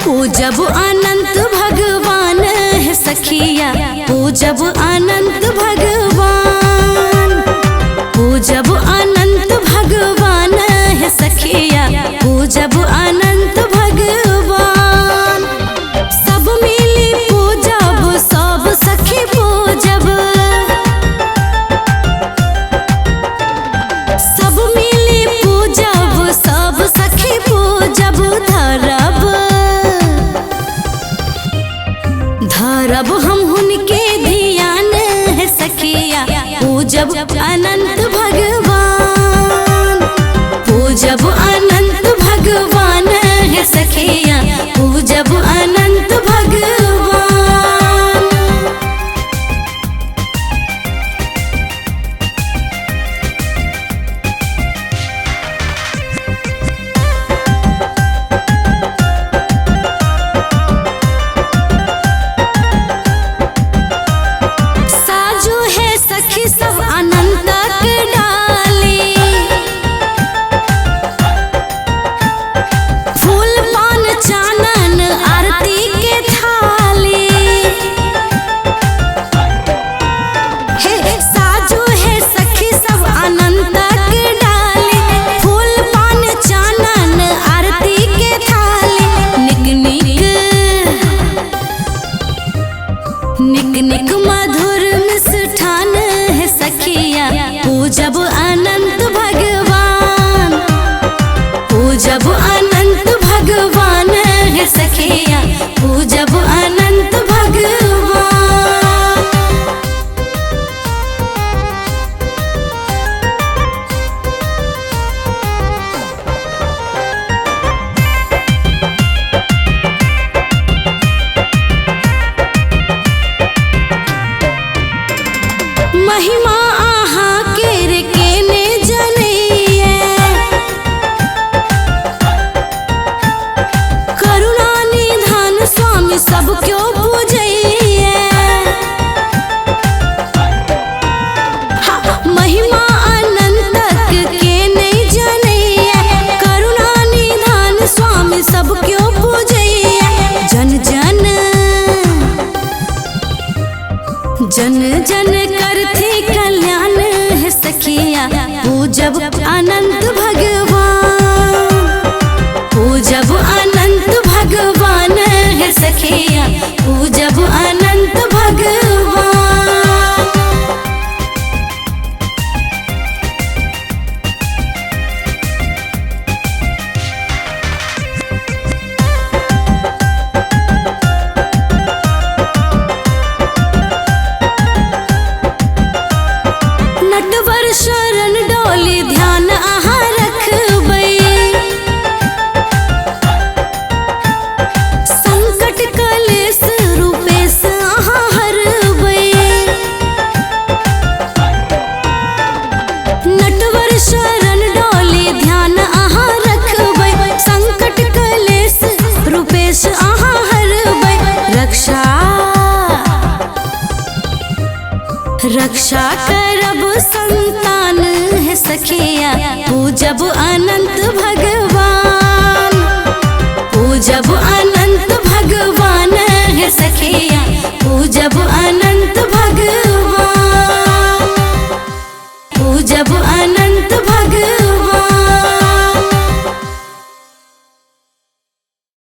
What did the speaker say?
पूजब अनंत भगवान है सखिया, पूजब अनंत भगवान, पूजब अनंत भगवान है सखिया, पूजब अनंत भगवान। सब मिली पूजब सब सखी पूजब, सब मिली पूजब सब सखी पूजब। धरब हम उनके ध्यान है सखिया, पूजब अनंत भगवान, पूजब अनंत भगवान है सखिया, पूजब अनंत भगवान। सब अनंत डाली, फूल पान चानन आरती के थाली। हे साजो है सखी सब अनंत डाली, फूल पान चानन आरती के थाली। निक निक मधुर मिष्ठान है सखिया, पूजब अनंत भगवान, पूजब अनंत भगवान है सखिया, पूजब अनंत भगवान। महिमा आहा केर केने जनैया, करुणा निधान स्वामी सब क्यों पूजैया। महिमा अनंतक केने जनैया, करुणा निधान स्वामी सब क्यों पूजैया। जन जन करती कल्याण है सखिया, पूजब अनंत भगवान, पूजब अनंत भगवान है सखिया, पूजब अनंत भगवान। नटवर शरण डोली ध्यान आहा रखबै, संकट कलेश रूपेश आहा हरबै। नटवर शरण डोली ध्यान आहा रखबै, संकट कलेश रूपेश आहा हरबै। रक्षा करब संतान है सखिया, पूजब अनंत भगवान, पूजब अनंत भगवान है सखिया, पूजब